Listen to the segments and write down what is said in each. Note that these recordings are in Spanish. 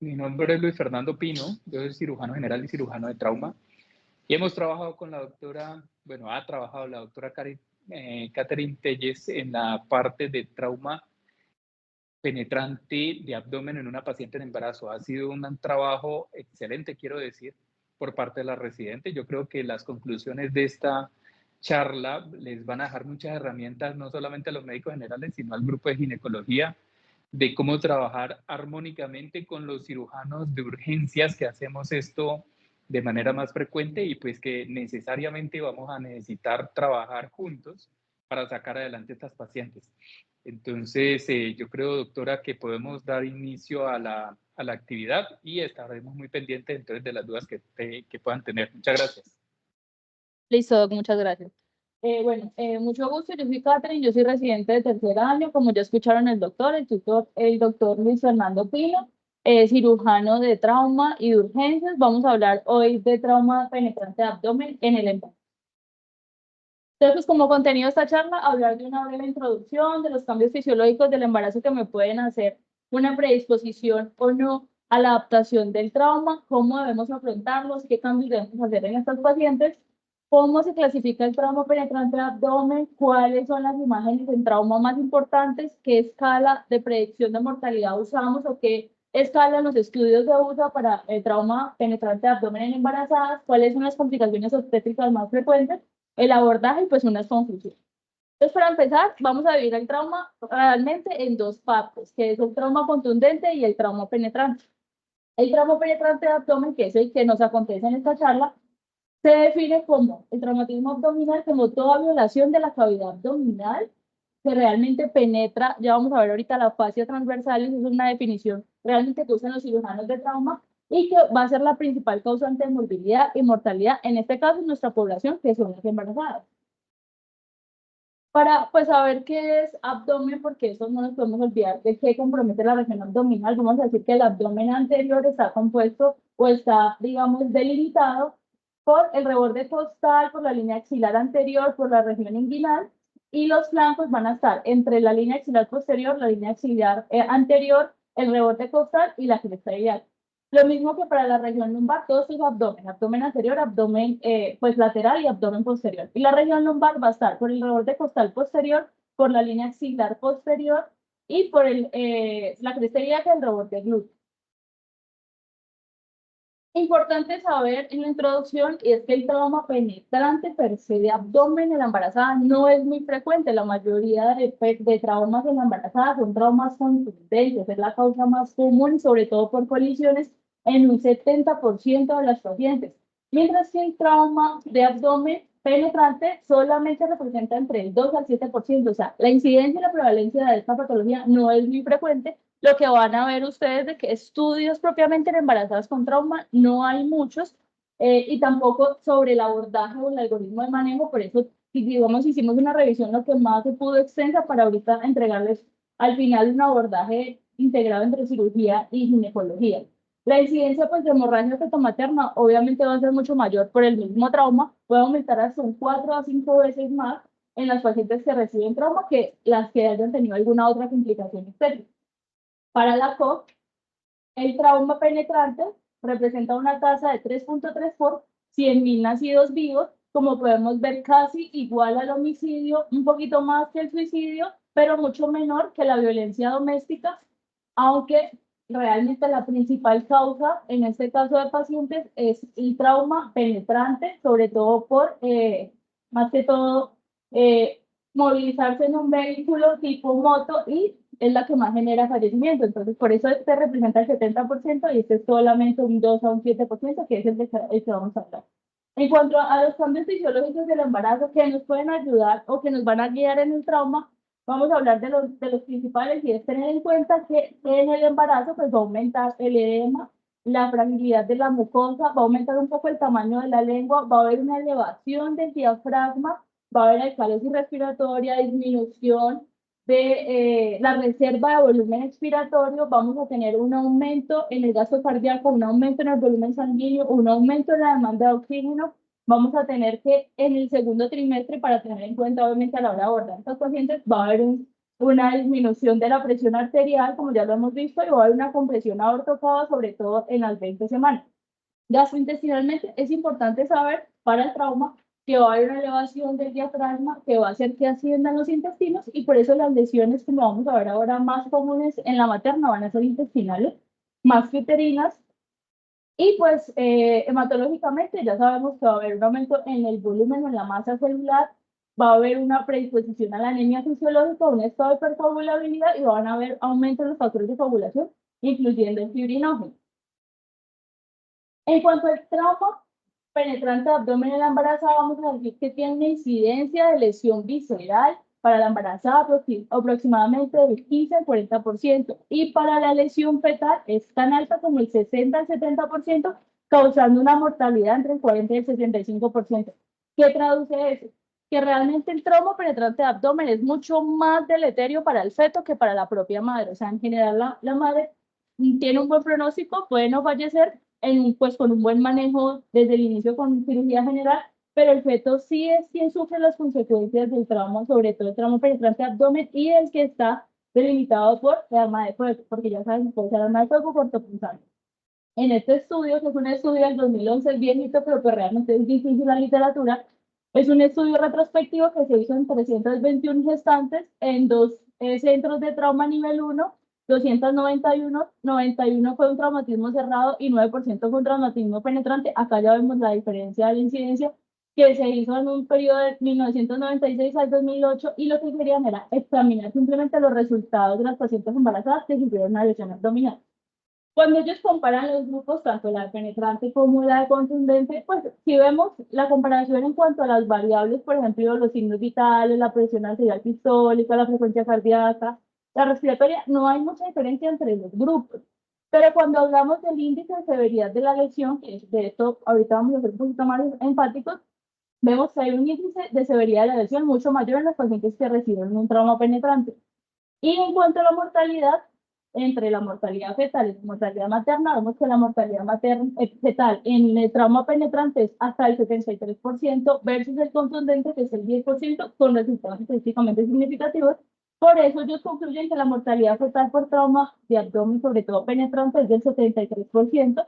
Mi nombre es Luis Fernando Pino, yo soy cirujano general y cirujano de trauma. Y hemos trabajado con la doctora, bueno, ha trabajado la doctora Catherine Telles en la parte de trauma penetrante de abdomen en una paciente en embarazo. Ha sido un trabajo excelente, quiero decir, por parte de la residente. Yo creo que las conclusiones de esta charla les van a dejar muchas herramientas, no solamente a los médicos generales, sino al grupo de ginecología, de cómo trabajar armónicamente con los cirujanos de urgencias que hacemos esto de manera más frecuente y pues que necesariamente vamos a necesitar trabajar juntos para sacar adelante a estas pacientes. Entonces, yo creo, doctora, que podemos dar inicio a la actividad y estaremos muy pendientes entonces de las dudas que puedan tener. Muchas gracias. Listo, Doc, muchas gracias. Mucho gusto, yo soy Catherine, yo soy residente de tercer año, como ya escucharon el doctor Luis Fernando Pino, cirujano de trauma y de urgencias. Vamos a hablar hoy de trauma penetrante de abdomen en el embarazo. Entonces, pues, como contenido de esta charla, hablar de una breve introducción, de los cambios fisiológicos del embarazo que me pueden hacer una predisposición o no a la adaptación del trauma, cómo debemos afrontarlos, qué cambios debemos hacer en estas pacientes, cómo se clasifica el trauma penetrante de abdomen, cuáles son las imágenes en trauma más importantes, qué escala de predicción de mortalidad usamos o qué escala en los estudios se usa para el trauma penetrante de abdomen en embarazadas, cuáles son las complicaciones obstétricas más frecuentes, el abordaje y pues unas conclusiones. Entonces, para empezar, vamos a dividir el trauma realmente en dos partes, que es el trauma contundente y el trauma penetrante. El trauma penetrante de abdomen, que es el que nos acontece en esta charla, se define como el traumatismo abdominal, como toda violación de la cavidad abdominal que realmente penetra, ya vamos a ver ahorita la fascia transversal, es una definición realmente que usan los cirujanos de trauma y que va a ser la principal causante de morbilidad y mortalidad, en este caso en nuestra población, que son las embarazadas. Para pues saber qué es abdomen, porque eso no nos podemos olvidar de qué compromete la región abdominal, vamos a decir que el abdomen anterior está compuesto o está, digamos, delimitado por el reborde costal, por la línea axilar anterior, por la región inguinal, y los flancos van a estar entre la línea axilar posterior, la línea axilar anterior, el reborde costal y la cresta iliaca. Lo mismo que para la región lumbar, todo esto es abdomen, abdomen anterior, abdomen pues lateral y abdomen posterior. Y la región lumbar va a estar por el reborde costal posterior, por la línea axilar posterior y por la cresta ilíaca del reborde glúteo. Importante saber en la introducción y es que el trauma penetrante per se de abdomen en la embarazada no es muy frecuente. La mayoría de traumas en la embarazada son traumas contundentes, es la causa más común, sobre todo por colisiones, en un 70% de las pacientes. Mientras que el trauma de abdomen penetrante solamente representa entre el 2 al 7%. O sea, la incidencia y la prevalencia de esta patología no es muy frecuente. Lo que van a ver ustedes de que estudios propiamente en embarazadas con trauma no hay muchos y tampoco sobre el abordaje o el algoritmo de manejo, por eso digamos hicimos una revisión lo que más se pudo extensa para ahorita entregarles al final un abordaje integrado entre cirugía y ginecología. La incidencia pues de hemorragia feto-materna obviamente va a ser mucho mayor por el mismo trauma, puede aumentar hasta un 4 a 5 veces más en las pacientes que reciben trauma que las que hayan tenido alguna otra complicación externa. Para la COP, el trauma penetrante representa una tasa de 3.3 por 100.000 nacidos vivos, como podemos ver casi igual al homicidio, un poquito más que el suicidio, pero mucho menor que la violencia doméstica, aunque realmente la principal causa en este caso de pacientes es el trauma penetrante, sobre todo por, más que todo, movilizarse en un vehículo tipo moto y es la que más genera fallecimiento. Entonces, por eso este representa el 70% y este es solamente un 2 a un 7%, que es el que vamos a hablar. En cuanto a los cambios fisiológicos del embarazo que nos pueden ayudar o que nos van a guiar en el trauma, vamos a hablar de los principales y es tener en cuenta que en el embarazo pues, va a aumentar el edema, la fragilidad de la mucosa, va a aumentar un poco el tamaño de la lengua, va a haber una elevación del diafragma, va a haber alcalosis respiratoria, disminución de la reserva de volumen expiratorio, vamos a tener un aumento en el gasto cardíaco, un aumento en el volumen sanguíneo, un aumento en la demanda de oxígeno. Vamos a tener que en el segundo trimestre, para tener en cuenta obviamente a la hora de abordar a estos pacientes, va a haber un una disminución de la presión arterial, como ya lo hemos visto, y va a haber una compresión aortocava, sobre todo en las 20 semanas. Gastrointestinalmente es importante saber para el trauma que va a haber una elevación del diafragma que va a hacer que asciendan los intestinos y por eso las lesiones que vamos a ver ahora más comunes en la materna van a ser intestinales, más que uterinas. Y pues hematológicamente ya sabemos que va a haber un aumento en el volumen o en la masa celular, va a haber una predisposición a la anemia fisiológica, un estado de hipercoagulabilidad y van a haber aumento en los factores de coagulación, incluyendo el fibrinógeno. En cuanto al trauma penetrante de abdomen en la embarazada, vamos a decir que tiene una incidencia de lesión visceral para la embarazada aproximadamente del 15 al 40%, y para la lesión fetal es tan alta como el 60 al 70%, causando una mortalidad entre el 40 y el 65%. ¿Qué traduce eso? Que realmente el trauma penetrante de abdomen es mucho más deleterio para el feto que para la propia madre. O sea, en general la madre tiene un buen pronóstico, puede no fallecer, pues con un buen manejo desde el inicio con cirugía general, pero el feto sí es quien sufre las consecuencias del trauma, sobre todo el trauma penetrante de abdomen y el que está delimitado por el arma de fuego, porque ya saben, puede ser arma de fuego cortopunzante. En este estudio, que es un estudio del 2011, es viejito, pero que realmente es difícil la literatura, es un estudio retrospectivo que se hizo en 321 gestantes en dos centros de trauma nivel 1, 291, 91 fue un traumatismo cerrado y 9% fue un traumatismo penetrante. Acá ya vemos la diferencia de la incidencia que se hizo en un periodo de 1996 al 2008 y lo que querían era examinar simplemente los resultados de las pacientes embarazadas que sufrieron una lesión abdominal. Cuando ellos comparan los grupos, tanto la penetrante como la contundente, pues si vemos la comparación en cuanto a las variables, por ejemplo, los signos vitales, la presión arterial sistólica, la frecuencia cardíaca, la respiratoria, no hay mucha diferencia entre los grupos. Pero cuando hablamos del índice de severidad de la lesión, que es de esto ahorita vamos a ser un poquito más enfáticos, vemos que hay un índice de severidad de la lesión mucho mayor en los pacientes que reciben un trauma penetrante. Y en cuanto a la mortalidad, entre la mortalidad fetal y la mortalidad materna, vemos que la mortalidad materna, fetal en el trauma penetrante es hasta el 73% versus el contundente, que es el 10%, con resultados estadísticamente significativos. Por eso ellos concluyen que la mortalidad fetal por trauma de abdomen, sobre todo penetrante, es del 73%,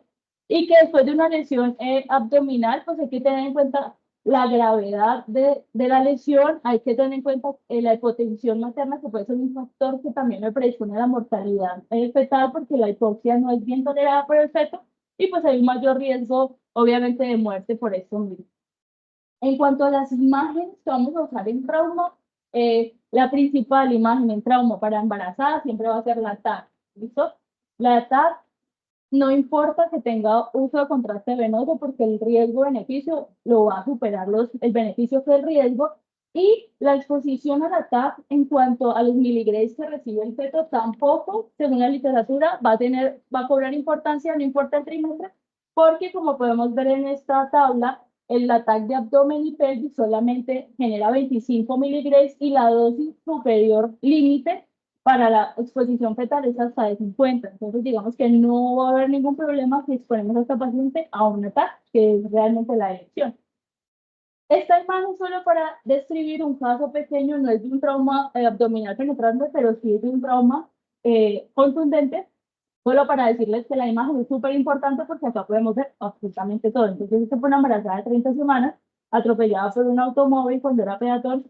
y que después de una lesión abdominal, pues hay que tener en cuenta la gravedad de la lesión, hay que tener en cuenta la hipotensión materna, que puede ser un factor que también me predispone a la mortalidad fetal, porque la hipoxia no es bien tolerada por el feto, y pues hay un mayor riesgo, obviamente, de muerte por esto mismo. En cuanto a las imágenes que vamos a usar en trauma, la principal imagen en trauma para embarazadas siempre va a ser la TAC, ¿listo? La TAC no importa que tenga uso de contraste venoso porque el riesgo-beneficio lo va a superar el beneficio que el riesgo, y la exposición a la TAP en cuanto a los miligramos que recibe el feto tampoco, según la literatura, va a cobrar importancia, no importa el trimestre, porque como podemos ver en esta tabla, el ataque de abdomen y pelvis solamente genera 25 miligramos y la dosis superior límite para la exposición fetal es hasta de 50. Entonces, digamos que no va a haber ningún problema si exponemos a esta paciente a un ataque, que es realmente la elección. Esta imagen solo para describir un caso pequeño, no es de un trauma abdominal penetrante, pero sí es de un trauma contundente, solo para decirles que la imagen es súper importante porque acá podemos ver absolutamente todo. Entonces, esta fue una embarazada de 30 semanas, atropellada por un automóvil cuando era peatón,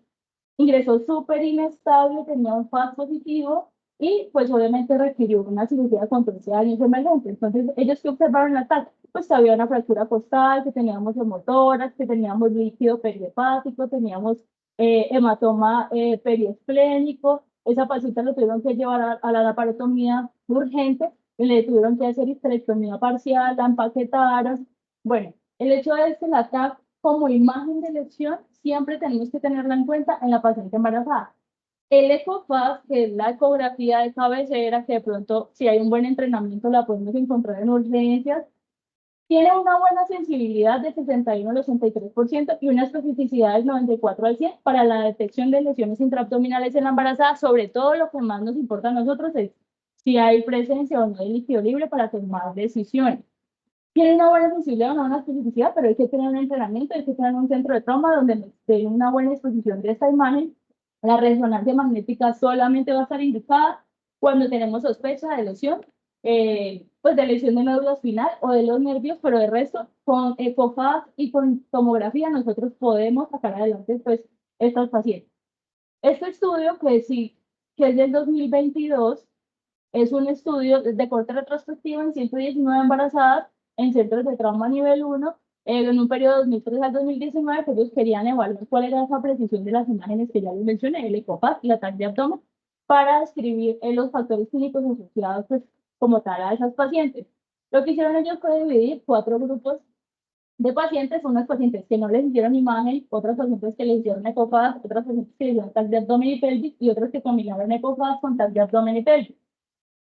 ingresó súper inestable, tenía un FAS positivo y pues obviamente requirió una cirugía con 13 años emergente. Entonces, ellos que observaron la TAC, pues que había una fractura costal, que teníamos hemotoras, que teníamos líquido perihepático, teníamos hematoma periesplénico. Esa paciente lo tuvieron que llevar a la laparotomía urgente, le tuvieron que hacer histerectomía parcial, la empaquetaron. Bueno, el hecho es que la TAC como imagen de lesión siempre tenemos que tenerla en cuenta en la paciente embarazada. El ECOFAS, que es la ecografía de cabecera, que de pronto si hay un buen entrenamiento la podemos encontrar en urgencias, tiene una buena sensibilidad de 61 al 83% y una especificidad del 94 al 100 para la detección de lesiones intraabdominales en la embarazada. Sobre todo lo que más nos importa a nosotros es si hay presencia o no de líquido libre para tomar decisiones. Tiene una buena sensibilidad, una buena especificidad, pero hay que tener un entrenamiento, hay que tener un centro de trauma donde nos den una buena exposición de esta imagen La resonancia magnética solamente va a estar indicada cuando tenemos sospecha de lesión, pues de lesión de médula espinal o de los nervios, pero de resto, con ecofaz y con tomografía nosotros podemos sacar adelante pues estos pacientes. Este estudio, que sí, que es del 2022, es un estudio de corte retrospectivo en 119 embarazadas en centros de trauma nivel 1, en un periodo de 2003 al 2019, que ellos querían evaluar cuál era esa precisión de las imágenes que ya les mencioné, el ecopaz y la TAC de abdomen, para describir los factores clínicos asociados pues, como tal a esas pacientes. Lo que hicieron ellos fue dividir 4 grupos de pacientes, unos pacientes que no les hicieron imagen, otros pacientes que les hicieron ecopaz, otros pacientes que les hicieron TAC de abdomen y pelvis, y otros que combinaron ecopaz con TAC de abdomen y pelvis.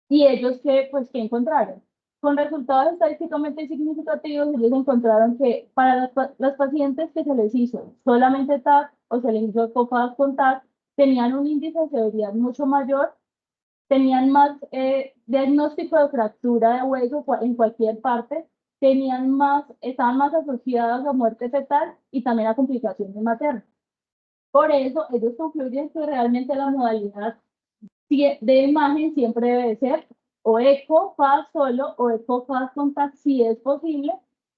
Y ellos ¿qué encontraron? Con resultados estadísticamente significativos, ellos encontraron que para las pacientes que se les hizo solamente TAC o se les hizo ecopaz con TAC, tenían un índice de severidad mucho mayor, tenían más diagnóstico de fractura de hueso en cualquier parte, estaban más asociadas a muerte fetal y también a complicaciones maternas. Por eso, ellos concluyen que realmente la modalidad de imagen siempre debe ser o eco, faz solo o eco, faz con TAC si es posible,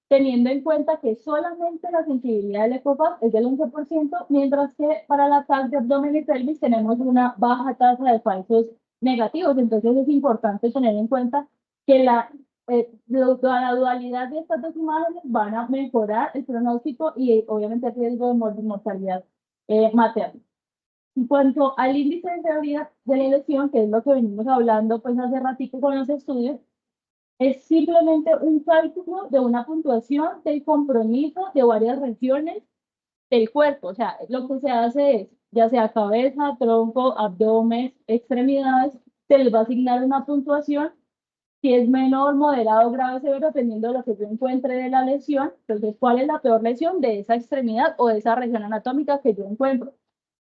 teniendo en cuenta que solamente la sensibilidad del ecofaz es del 11%, mientras que para la TAC de abdomen y pelvis tenemos una baja tasa de falsos negativos. Entonces es importante tener en cuenta que la dualidad de estas dos imágenes van a mejorar el pronóstico y obviamente el riesgo de mortalidad materna. En cuanto al índice de severidad de la lesión, que es lo que venimos hablando pues hace ratito con los estudios, es simplemente un cálculo de una puntuación del compromiso de varias regiones del cuerpo. O sea, lo que se hace es, ya sea cabeza, tronco, abdomen, extremidades, se les va a asignar una puntuación. Si es menor, moderado, grave, severo, dependiendo de lo que yo encuentre de la lesión. Entonces, ¿cuál es la peor lesión de esa extremidad o de esa región anatómica que yo encuentro?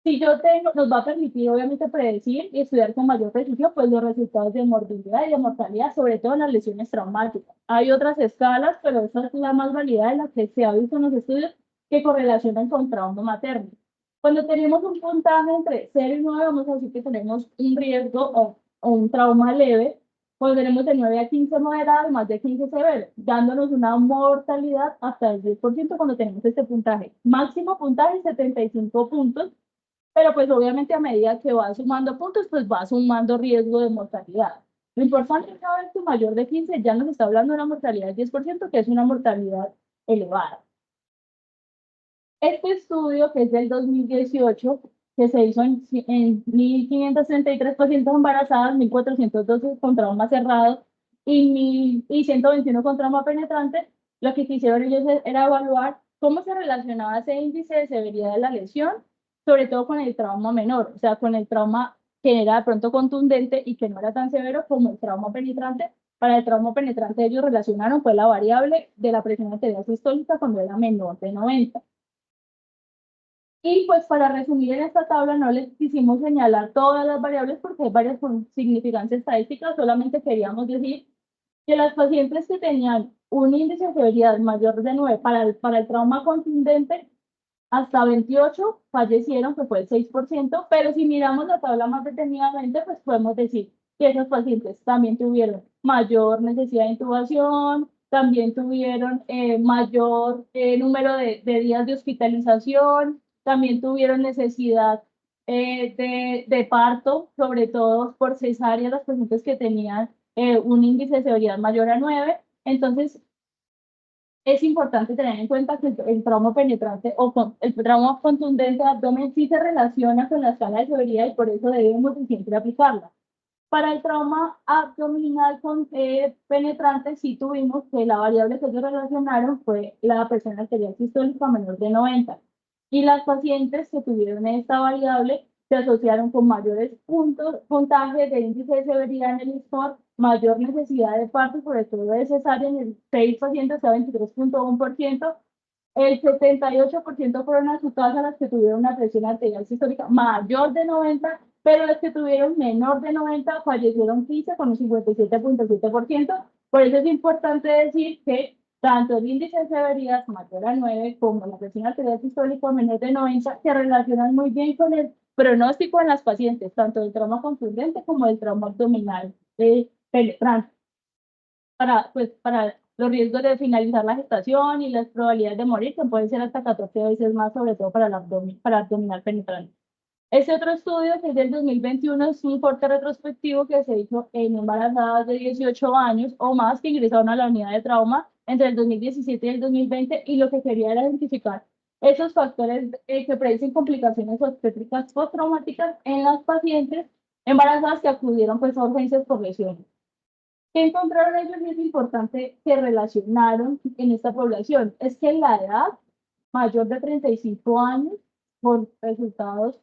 Si yo tengo, nos va a permitir obviamente predecir y estudiar con mayor precisión pues los resultados de morbilidad y de mortalidad, sobre todo en las lesiones traumáticas. Hay otras escalas, pero esta es la más válida de la que se ha visto en los estudios que correlacionan con trauma materno. Cuando tenemos un puntaje entre 0 y 9, vamos a decir que tenemos un riesgo o un trauma leve. Cuando tenemos de 9 a 15 moderado, más de 15 severo, dándonos una mortalidad hasta el 10% cuando tenemos este puntaje. Máximo puntaje 75 puntos, pero pues obviamente a medida que va sumando puntos, pues va sumando riesgo de mortalidad. Lo importante es saber que mayor de 15 ya nos está hablando de una mortalidad del 10%, que es una mortalidad elevada. Este estudio, que es del 2018, que se hizo en 1.533 pacientes embarazadas, 1.412 con trauma cerrado y 121 con trauma penetrante, lo que quisieron ellos era evaluar cómo se relacionaba ese índice de severidad de la lesión, sobre todo con el trauma menor, o sea, con el trauma que era de pronto contundente y que no era tan severo como el trauma penetrante. Para el trauma penetrante ellos relacionaron fue la variable de la presión arterial sistólica cuando era menor de 90. Y pues para resumir en esta tabla no les quisimos señalar todas las variables porque hay varias con significancia estadística, solamente queríamos decir que las pacientes que tenían un índice de severidad mayor de 9 para el trauma contundente, hasta 28 fallecieron, que fue el 6%, pero si miramos la tabla más detenidamente, pues podemos decir que esos pacientes también tuvieron mayor necesidad de intubación, también tuvieron mayor número de días de hospitalización, también tuvieron necesidad de parto, sobre todo por cesárea, las pacientes que tenían un índice de severidad mayor a 9. Entonces, es importante tener en cuenta que el trauma penetrante o el trauma contundente de abdomen sí se relaciona con la escala de severidad y por eso debemos siempre aplicarla. Para el trauma abdominal penetrante sí tuvimos que la variable que ellos relacionaron fue la presión arterial sistólica menor de 90. Y las pacientes que tuvieron esta variable se asociaron con mayores puntajes de índice de severidad en el score, mayor necesidad de parto, sobre todo de cesárea en el 6 pacientes a 23.1%. El 78% fueron a su casa las que tuvieron una presión arterial sistólica mayor de 90, pero las que tuvieron menor de 90 fallecieron 15 con un 57.7%. Por eso es importante decir que tanto el índice de severidad mayor a 9 como la presión arterial sistólica menor de 90 se relacionan muy bien con el pronóstico en las pacientes, tanto del trauma contundente como del trauma abdominal penetrante, para los riesgos de finalizar la gestación y las probabilidades de morir, que pueden ser hasta 14 veces más, sobre todo para para abdominal penetrante. Ese otro estudio, que es del 2021, es un informe retrospectivo que se hizo en embarazadas de 18 años o más que ingresaron a la unidad de trauma entre el 2017 y el 2020, y lo que quería era identificar esos factores que predicen complicaciones obstétricas postraumáticas en las pacientes embarazadas que acudieron pues, a urgencias por lesiones. ¿Qué encontraron ellos? Y es importante que relacionaron en esta población. Es que la edad mayor de 35 años, por resultados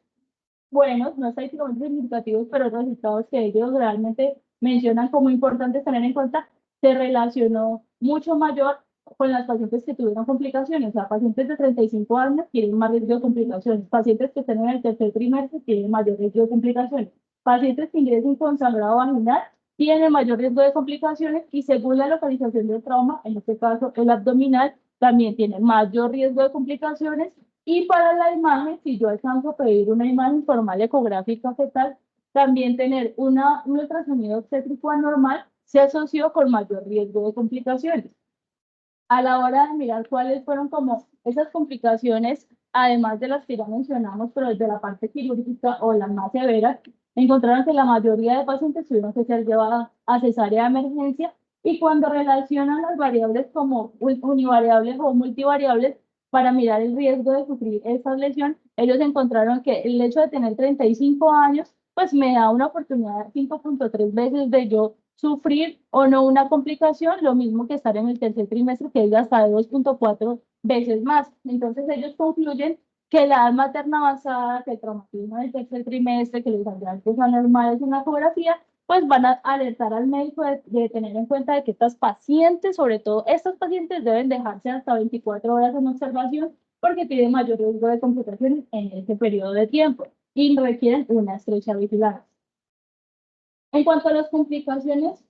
buenos, no estadísticamente significativos, pero resultados que ellos realmente mencionan como importantes tener en cuenta, se relacionó mucho mayor con las pacientes que tuvieron complicaciones. O sea, pacientes de 35 años tienen más riesgo de complicaciones, pacientes que estén en el tercer trimestre tienen mayor riesgo de complicaciones, pacientes que ingresen con sangrado vaginal tienen mayor riesgo de complicaciones, y según la localización del trauma, en este caso el abdominal, también tiene mayor riesgo de complicaciones. Y para la imagen, si yo alcanzo a pedir una imagen formal ecográfica fetal, también tener un ultrasonido obstétrico anormal se asoció con mayor riesgo de complicaciones. A la hora de mirar cuáles fueron como esas complicaciones, además de las que ya mencionamos, pero desde la parte quirúrgica o las más severas, encontraron que la mayoría de pacientes tuvieron que ser llevadas a cesárea de emergencia, y cuando relacionan las variables como univariables o multivariables para mirar el riesgo de sufrir esa lesión, ellos encontraron que el hecho de tener 35 años, pues me da una oportunidad de 5.3 veces de yo sufrir o no una complicación, lo mismo que estar en el tercer trimestre, que es hasta de 2.4 veces más. Entonces ellos concluyen que la edad materna avanzada, que el traumatismo del tercer trimestre, que los sangrantes anormales en la ecografía, pues van a alertar al médico de tener en cuenta de que estas pacientes, sobre todo estas pacientes, deben dejarse hasta 24 horas en observación porque tienen mayor riesgo de complicaciones en ese periodo de tiempo y requieren una estrecha vigilancia. En cuanto a las complicaciones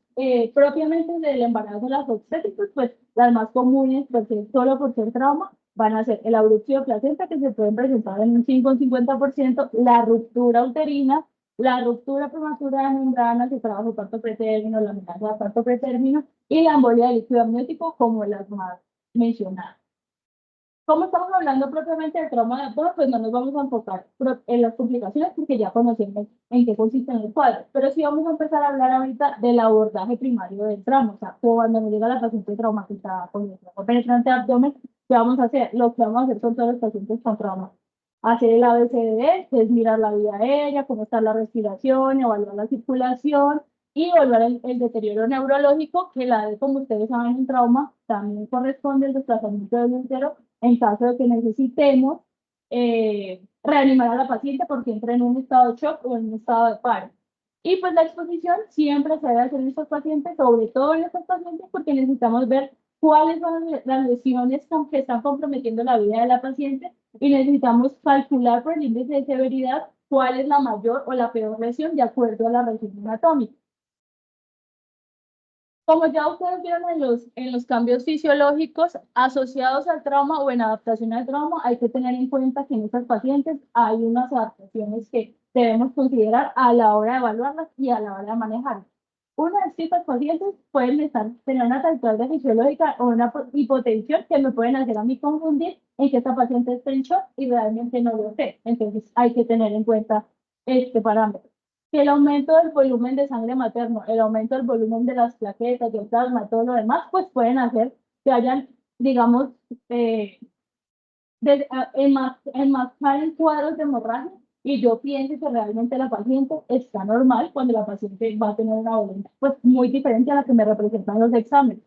propiamente del embarazo, las obstétricas, pues las más comunes, porque solo por ser trauma, van a ser el abrupto de placenta, que se pueden presentar en un 5 o 50%, la ruptura uterina, la ruptura prematura de membranas, el trabajo de parto pretérmino, la amenaza de parto pretérmino y la embolia de líquido amniótico, como las más mencionadas. Como estamos hablando propiamente del trauma de abdomen, pues no nos vamos a enfocar en las complicaciones porque ya conocemos en qué consisten los cuadros, pero sí vamos a empezar a hablar ahorita del abordaje primario del trauma. O sea, cuando nos llega la paciente traumatizada con el trauma penetrante de abdomen, ¿qué vamos a hacer? Lo que vamos a hacer con todos los pacientes con trauma. Hacer el ABCDE, que es mirar la vía aérea, cómo está la respiración, evaluar la circulación y evaluar el deterioro neurológico, que como ustedes saben, en trauma también corresponde el desplazamiento del útero en caso de que necesitemos reanimar a la paciente porque entra en un estado de shock o en un estado de paro. Y pues la exposición siempre se debe hacer en estos pacientes, sobre todo en estos pacientes, porque necesitamos ver cuáles son las lesiones que están comprometiendo la vida de la paciente, y necesitamos calcular por el índice de severidad cuál es la mayor o la peor lesión de acuerdo a la región anatómica. Como ya ustedes vieron en los cambios fisiológicos asociados al trauma o en adaptación al trauma, hay que tener en cuenta que en estas pacientes hay unas adaptaciones que debemos considerar a la hora de evaluarlas y a la hora de manejarlas. Una de estas pacientes pueden tener una taquicardia fisiológica o una hipotensión que me pueden hacer a mí confundir en que esta paciente está en shock y realmente no lo sé. Entonces hay que tener en cuenta este parámetro. Que el aumento del volumen de sangre materno, el aumento del volumen de las plaquetas, del plasma, todo lo demás, pues pueden hacer que hayan, digamos, enmascar en cuadros de hemorragia, y yo pienso que realmente la paciente está normal cuando la paciente va a tener una voluntad pues muy diferente a la que me representan los exámenes.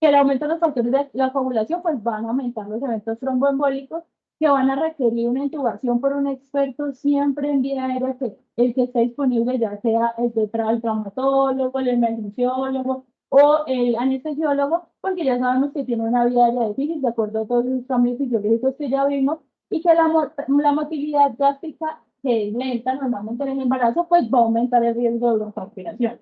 Que el aumento de los factores de la coagulación pues van a aumentar los eventos tromboembólicos, que van a requerir una intubación por un experto siempre en vía aérea, que el que esté disponible, ya sea el traumatólogo, el emergenciólogo o el anestesiólogo, porque ya sabemos que tiene una vía aérea difícil de acuerdo a todos los cambios fisiológicos que ya vimos, y que la motilidad gástrica, que es lenta normalmente en el embarazo, pues va a aumentar el riesgo de broncoaspiración.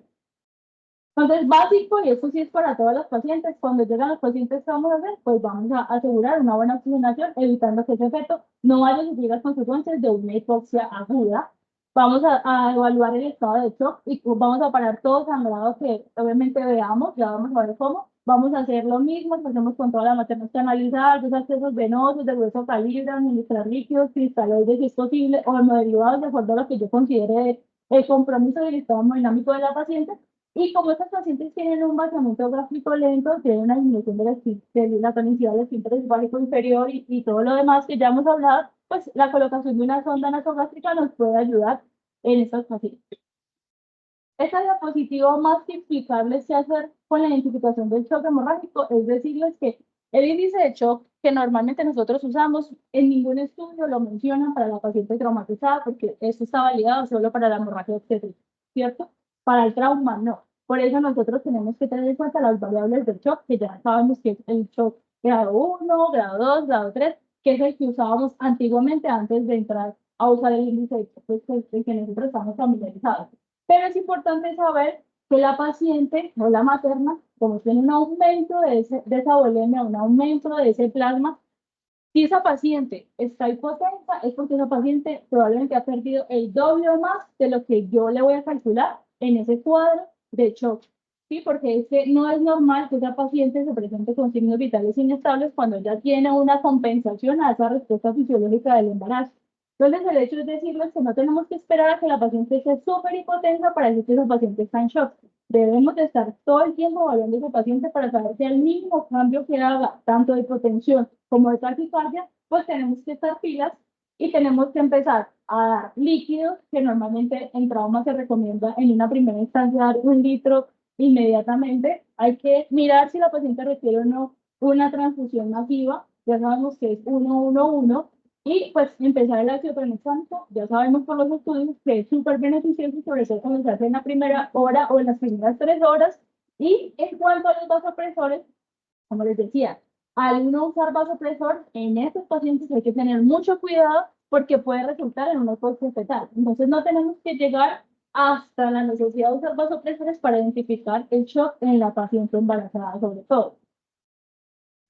Entonces, básico, y esto sí es para todas las pacientes, cuando llegan los pacientes que vamos a hacer, pues vamos a asegurar una buena oxigenación, evitando que ese efecto no vaya a sufrir las consecuencias de una hipoxia aguda Vamos a evaluar el estado de shock y vamos a parar todo sangrado que obviamente veamos, ya vamos a ver cómo. Vamos a hacer lo mismo que hacemos con toda la materna canalizada, los accesos venosos de grueso calibre, administrar líquidos, cristaloides si es posible, o hemoderivados de acuerdo a lo que yo considere el compromiso del estado hemodinámico de la paciente. Y como estas pacientes tienen un vaciamiento gástrico lento, tienen una disminución de la tonicidad del esfínter esofágico inferior y todo lo demás que ya hemos hablado, pues la colocación de una sonda nasogástrica nos puede ayudar en estas pacientes. Esta diapositiva, más que explicarles qué hacer con la identificación del shock hemorrágico, es decirles que el índice de shock que normalmente nosotros usamos, en ningún estudio lo mencionan para la paciente traumatizada, porque esto está validado solo para la hemorragia obstétrica, ¿cierto? Para el trauma, no. Por eso nosotros tenemos que tener en cuenta las variables del shock, que ya sabemos que es el shock grado 1, grado 2, grado 3, que es el que usábamos antiguamente antes de entrar a usar el índice de shock, pues, el que nosotros estamos familiarizados. Pero es importante saber que la paciente o la materna, como tiene un aumento de esa volemia, un aumento de ese plasma, si esa paciente está hipotensa, es porque esa paciente probablemente ha perdido el doble o más de lo que yo le voy a calcular en ese cuadro de shock. ¿Sí? Porque es que no es normal que esa paciente se presente con signos vitales inestables cuando ya tiene una compensación a esa respuesta fisiológica del embarazo. Entonces, el hecho es decirles que no tenemos que esperar a que la paciente esté súper hipotensa para decir que esa paciente está en shock. Debemos de estar todo el tiempo evaluando a ese paciente para saber si el mínimo cambio que haga, tanto de hipotensión como de taquicardia, pues tenemos que estar pilas y tenemos que empezar a dar líquidos, que normalmente en trauma se recomienda en una primera instancia dar 1 litro inmediatamente. Hay que mirar si la paciente requiere o no una transfusión masiva. Ya sabemos que es 1-1-1. Y pues empezar el ácido tranexámico, ya sabemos por los estudios que es súper beneficioso, sobre todo cuando se hace en la primera hora o en las primeras 3 horas. Y en cuanto a los vasopresores, como les decía, al no usar vasopresor, en estos pacientes hay que tener mucho cuidado porque puede resultar en una hipoxia fetal. Entonces no tenemos que llegar hasta la necesidad de usar vasopresores para identificar el shock en la paciente embarazada sobre todo.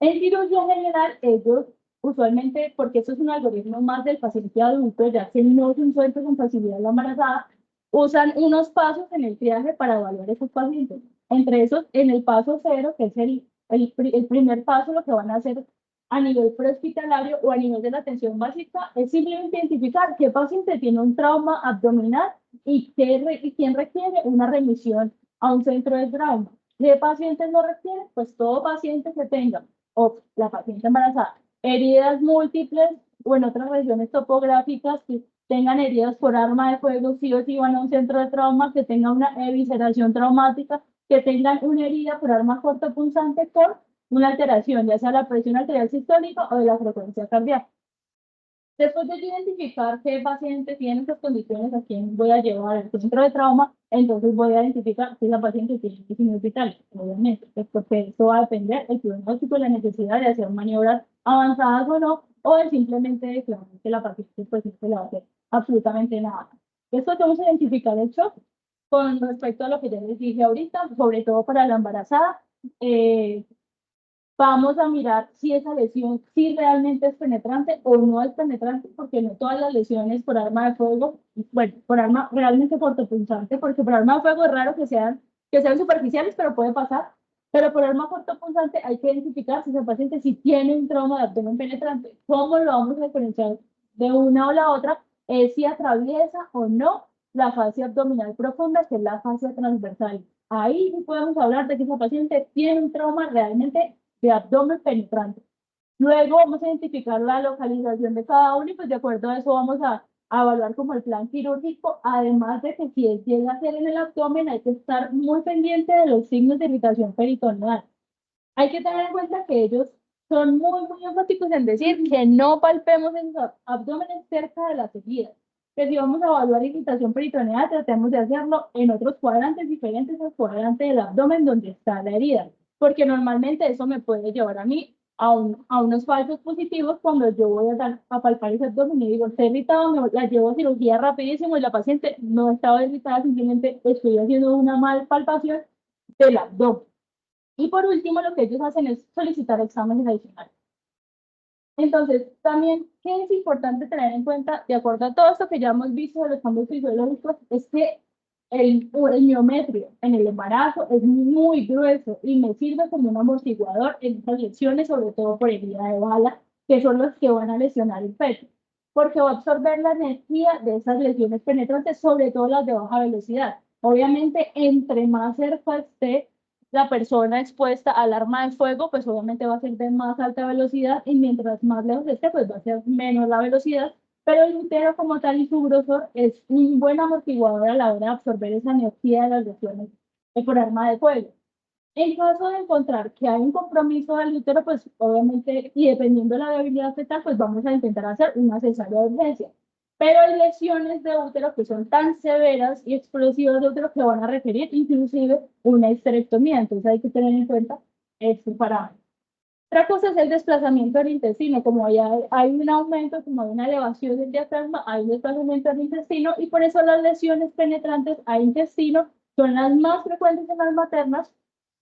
En cirugía general, ellos usualmente, porque eso es un algoritmo más del paciente adulto, ya que no se encuentra con facilidad la embarazada, usan unos pasos en el triaje para evaluar a esos pacientes. Entre esos, en el paso 0, que es el primer paso, lo que van a hacer a nivel prehospitalario o a nivel de la atención básica, es simplemente identificar qué paciente tiene un trauma abdominal y quién requiere una remisión a un centro de trauma. ¿Qué pacientes lo requieren? Pues todo paciente que tenga o la paciente embarazada, heridas múltiples o en otras regiones topográficas que tengan heridas por arma de fuego, sí o sí van a un centro de trauma, que tengan una evisceración traumática, que tengan una herida por arma cortopunzante con una alteración, ya sea la presión arterial sistólica o de la frecuencia cardíaca. Después de identificar qué paciente tiene esas condiciones, a quién voy a llevar al centro de trauma, entonces voy a identificar si la paciente tiene signos vitales, obviamente, pues porque eso va a depender del diagnóstico y la necesidad de hacer maniobras avanzadas o no, o de simplemente declarar que la paciente pues no se le va a hacer absolutamente nada. Esto tenemos que identificar el shock con respecto a lo que ya les dije ahorita, sobre todo para la embarazada. Vamos a mirar si esa lesión si realmente es penetrante o no es penetrante, porque no todas las lesiones por arma de fuego, bueno, por arma realmente cortopunzante, porque por arma de fuego es raro que sean superficiales, pero puede pasar. Pero por arma cortopunzante hay que identificar si ese paciente sí tiene un trauma de abdomen penetrante. ¿Cómo lo vamos a diferenciar de una o la otra? Es si atraviesa o no la fascia abdominal profunda, que es la fascia transversal. Ahí sí podemos hablar de que ese paciente tiene un trauma realmente de abdomen penetrante. Luego vamos a identificar la localización de cada uno y pues de acuerdo a eso vamos a evaluar como el plan quirúrgico, además de que si llega a ser en el abdomen hay que estar muy pendiente de los signos de irritación peritoneal. Hay que tener en cuenta que ellos son muy enfáticos en decir que no palpemos en los abdómenes cerca de las heridas. Que si vamos a evaluar irritación peritoneal, tratemos de hacerlo en otros cuadrantes diferentes al cuadrante del abdomen donde está la herida, porque normalmente eso me puede llevar a mí a unos falsos positivos cuando yo voy a palpar ese abdomen y digo, está irritado, me la llevo a cirugía rapidísimo y la paciente no estaba irritada, simplemente estoy haciendo una mal palpación del abdomen. Y por último, lo que ellos hacen es solicitar exámenes adicionales. Entonces, también, ¿qué es importante tener en cuenta, de acuerdo a todo esto que ya hemos visto de los cambios fisiológicos? Es que el miometrio en el embarazo es muy grueso y me sirve como un amortiguador en estas lesiones, sobre todo por herida de bala, que son los que van a lesionar el feto, porque va a absorber la energía de esas lesiones penetrantes, sobre todo las de baja velocidad. Obviamente, entre más cerca esté la persona expuesta al arma de fuego, pues obviamente va a ser de más alta velocidad y mientras más lejos esté, pues va a ser menos la velocidad, pero el útero como tal y su grosor es un buen amortiguador a la hora de absorber esa energía de las lesiones por arma de fuego. En caso de encontrar que hay un compromiso del útero, pues obviamente, y dependiendo de la debilidad fetal, pues vamos a intentar hacer una cesárea de urgencia. Pero hay lesiones de útero que son tan severas y explosivas de útero que van a requerir inclusive una histerectomía. Entonces hay que tener en cuenta este parámetro. Otra cosa es el desplazamiento del intestino, como ya hay un aumento, como hay una elevación del diafragma, hay un desplazamiento del intestino y por eso las lesiones penetrantes al intestino son las más frecuentes en las maternas,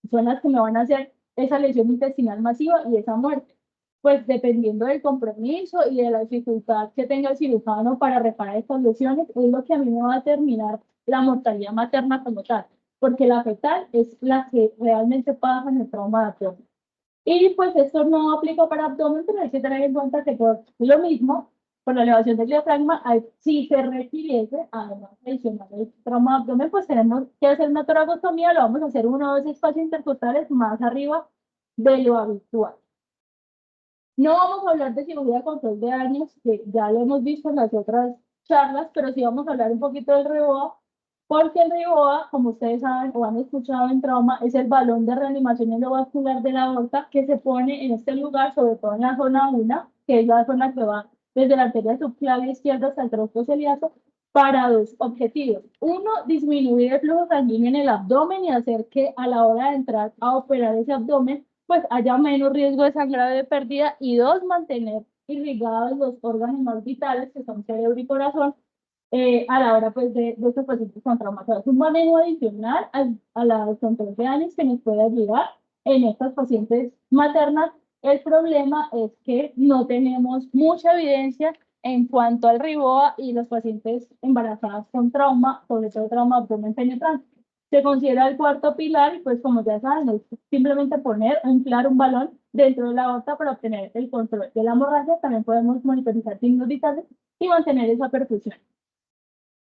son las que me van a hacer esa lesión intestinal masiva y esa muerte. Pues dependiendo del compromiso y de la dificultad que tenga el cirujano para reparar estas lesiones, es lo que a mí me va a determinar la mortalidad materna como tal, porque la fetal es la que realmente pasa en el trauma de abdomen. Y pues esto no aplica para abdomen, pero hay que tener en cuenta que por lo mismo, por la elevación del diafragma, si se requiriese, además de adicionar el trauma de abdomen, pues tenemos que hacer una toracostomía, lo vamos a hacer uno o dos espacios intercostales más arriba de lo habitual. No vamos a hablar de cirugía de control de daños, que ya lo hemos visto en las otras charlas, pero sí vamos a hablar un poquito del RIBOA, porque el RIBOA, como ustedes saben o han escuchado en trauma, es el balón de reanimación endovascular de la aorta que se pone en este lugar, sobre todo en la zona 1, que es la zona que va desde la arteria subclavia izquierda hasta el tronco celíaco, para dos objetivos. Uno, disminuir el flujo sanguíneo en el abdomen y hacer que a la hora de entrar a operar ese abdomen, pues haya menos riesgo de sangrado y de pérdida. Y dos, mantener irrigados los órganos más vitales, que son cerebro y corazón, a la hora pues, de estos pacientes con traumas. Es un manejo adicional a la control de daños que nos puede ayudar en estas pacientes maternas. El problema es que no tenemos mucha evidencia en cuanto al RIBOA y los pacientes embarazadas con trauma, sobre todo trauma abdomen penetrante. Se considera el cuarto pilar y pues como ya saben, es simplemente poner, inflar un balón dentro de la aorta para obtener el control de la hemorragia. También podemos monitorizar signos vitales y mantener esa perfusión.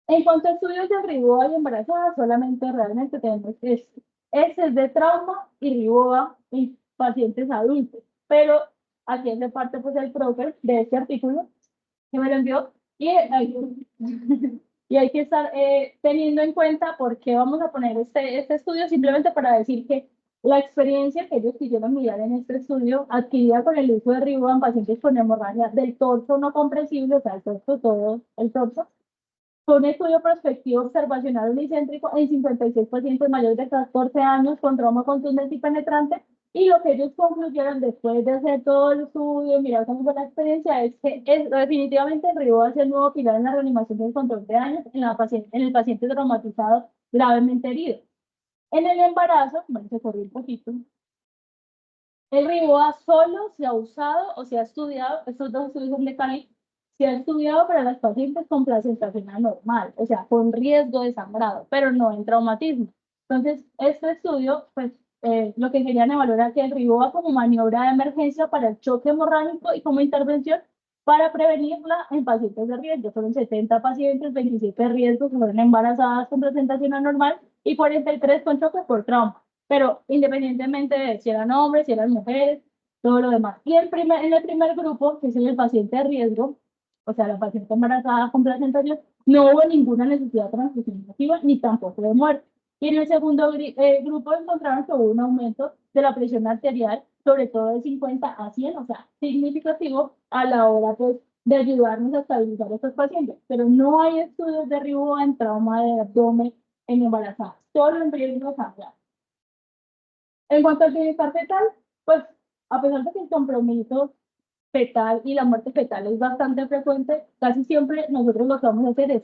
En cuanto a estudios de RIBOA y embarazadas, solamente realmente tenemos este. Este es de trauma y RIBOA en pacientes adultos, pero aquí hace parte pues el profe de este artículo que me lo envió y y hay que estar teniendo en cuenta por qué vamos a poner este estudio, simplemente para decir que la experiencia que ellos quisieron mirar en este estudio, adquirida con el uso de RIBOA en pacientes con hemorragia del torso no comprensible, o sea, el torso todo, el torso, fue un estudio prospectivo observacional unicéntrico en 56 pacientes mayores de 14 años con trauma contundente y penetrante. Y lo que ellos concluyeron después de hacer todo el estudio, mirar cómo fue la experiencia, es que definitivamente el RIBOA es el nuevo pilar en la reanimación del control de daños en el paciente traumatizado gravemente herido. En el embarazo, bueno, se corrió un poquito, el RIBOA solo se ha usado o se ha estudiado, estos dos estudios son de Cali, se ha estudiado para las pacientes con placentación anormal, o sea, con riesgo de sangrado, pero no en traumatismo. Entonces, este estudio, pues, lo que querían evaluar que el RIBOA como maniobra de emergencia para el choque hemorrágico y como intervención para prevenirla en pacientes de riesgo. Fueron 70 pacientes, 27 riesgos, fueron embarazadas con placentación anormal y 43 con choque por trauma. Pero independientemente de si eran hombres, si eran mujeres, todo lo demás. Y en el primer grupo, que es el paciente de riesgo, o sea, la paciente embarazada con placentación, no hubo ninguna necesidad de transfusión masiva ni tampoco de muerte. Y en el segundo grupo encontraron que hubo un aumento de la presión arterial, sobre todo de 50 a 100, o sea, significativo a la hora pues, de ayudarnos a estabilizar a estos pacientes. Pero no hay estudios de RIBOA en trauma de abdomen en embarazadas, solo en riesgo de sangrar. En cuanto al bienestar fetal, pues a pesar de que el compromiso fetal y la muerte fetal es bastante frecuente, casi siempre nosotros lo que vamos a hacer es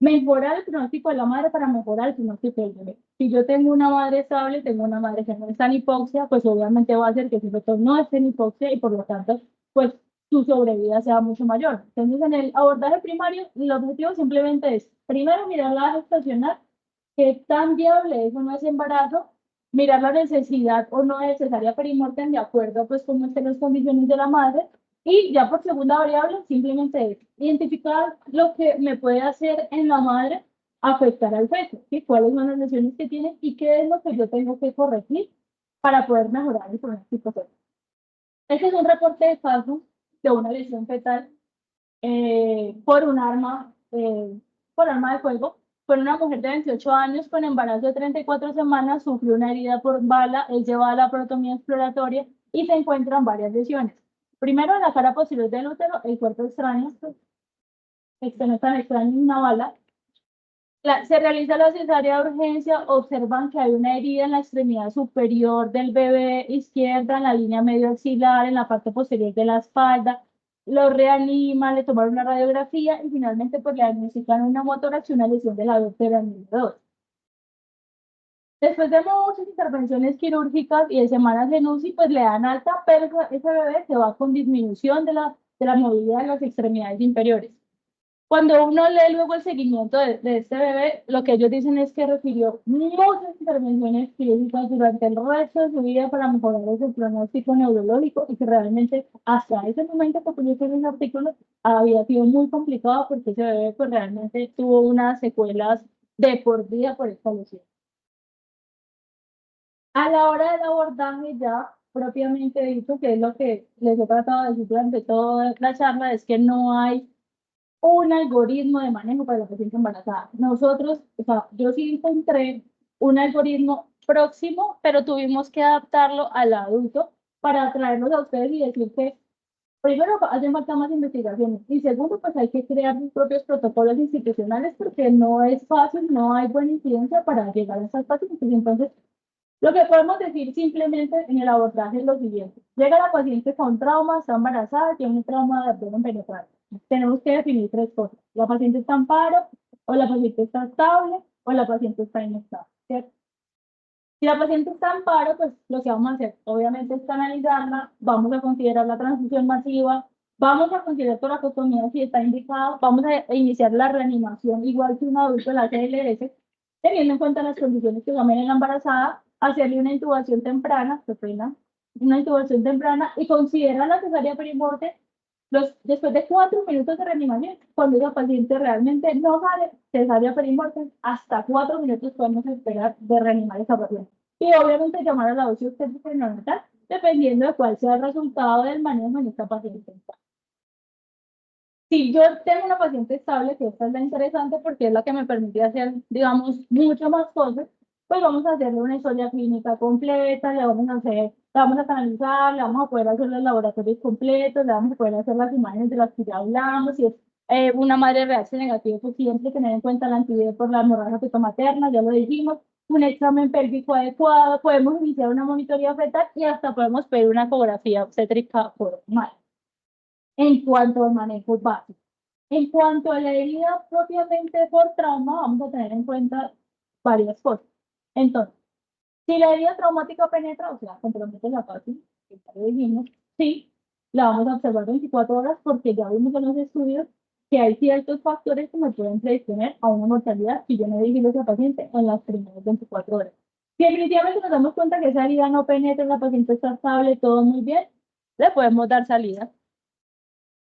mejorar el pronóstico de la madre para mejorar el pronóstico del bebé. Si yo tengo una madre estable, tengo una madre que no está en hipoxia, pues obviamente va a hacer que ese feto no esté en hipoxia y por lo tanto, pues tu sobrevida sea mucho mayor. Entonces, en el abordaje primario, el objetivo simplemente es, primero, mirar la gestacional, qué tan viable es o no ese embarazo, mirar la necesidad o no necesaria perimortem de acuerdo pues cómo estén las condiciones de la madre, y ya por segunda variable, simplemente es identificar lo que me puede hacer en la madre afectar al feto, ¿sí? Cuáles son las lesiones que tiene y qué es lo que yo tengo que corregir para poder mejorar el pronóstico fetal. Este es un reporte de caso de una lesión fetal por un por arma de fuego. Fue una mujer de 28 años con embarazo de 34 semanas, sufrió una herida por bala, es llevada a la protomía exploratoria y se encuentran varias lesiones. Primero, en la cara posterior del útero, el cuerpo extraño, este no es tan extraño, una bala. Se realiza la cesárea de urgencia, observan que hay una herida en la extremidad superior del bebé izquierda, en la línea medio axilar, en la parte posterior de la espalda. Lo reaniman, le toman una radiografía y finalmente pues le diagnostican una motorax y una lesión de la vértebra número 2. Después de muchas intervenciones quirúrgicas y de semanas en UCI, pues le dan alta, pero ese bebé se va con disminución de la movilidad de las extremidades inferiores. Cuando uno lee luego el seguimiento de este bebé, lo que ellos dicen es que requirió muchas intervenciones quirúrgicas durante el resto de su vida para mejorar ese pronóstico neurológico y que realmente hasta ese momento que publiqué en ese artículo había sido muy complicado porque ese bebé pues realmente tuvo unas secuelas de por vida por esta lesión. A la hora del abordaje ya propiamente dicho, que es lo que les he tratado de decir durante toda la charla, es que no hay un algoritmo de manejo para la paciente embarazada. Nosotros, o sea, yo sí encontré un algoritmo próximo, pero tuvimos que adaptarlo al adulto para traerlos a ustedes y decir que, primero, hacen falta más investigaciones y segundo, pues hay que crear sus propios protocolos institucionales porque no es fácil, no hay buena incidencia para llegar a esas pacientes. Entonces, lo que podemos decir simplemente en el abordaje es lo siguiente. Llega la paciente con trauma, está embarazada, tiene un trauma de abdomen penetral. Tenemos que definir tres cosas. La paciente está en paro, o la paciente está estable, o la paciente está inestable, ¿cierto? Si la paciente está en paro, pues lo que vamos a hacer, obviamente, es analizarla, vamos a considerar la transfusión masiva, vamos a considerar toracotomía si está indicado, vamos a iniciar la reanimación igual que un adulto, la CLS, teniendo en cuenta las condiciones que también en la embarazada, hacerle una intubación temprana, qué pena, una intubación temprana y considerar la cesárea perimorte después de 4 minutos de reanimación, cuando la paciente realmente no sale cesárea perimorte, hasta 4 minutos podemos esperar de reanimar esa paciente. Y obviamente llamar a la dosis obstétrica neonatal, dependiendo de cuál sea el resultado del manejo en esta paciente. Si yo tengo una paciente estable, que esta es la interesante porque es la que me permite hacer, digamos, mucho más cosas, pues vamos a hacerle una historia clínica completa, le vamos a hacer, la vamos a canalizar, le vamos a poder hacer los laboratorios completos, le vamos a poder hacer las imágenes de las que ya hablamos, si es una madre RH negativa, pues siempre tener en cuenta la antivirus por la hemorragia feto-materna, ya lo dijimos, un examen pélvico adecuado, podemos iniciar una monitoría fetal y hasta podemos pedir una ecografía obstétrica formal en cuanto al manejo básico. En cuanto a la herida propiamente por trauma, vamos a tener en cuenta varias cosas. Entonces, si la herida traumática penetra, o sea, compromete la fase, que ya lo dijimos, sí, la vamos a observar 24 horas porque ya vimos en los estudios que hay ciertos factores que me pueden predisponer a una mortalidad si yo no dirijo a esa paciente en las primeras 24 horas. Si definitivamente nos damos cuenta que esa herida no penetra, la paciente está estable, todo muy bien, le podemos dar salida.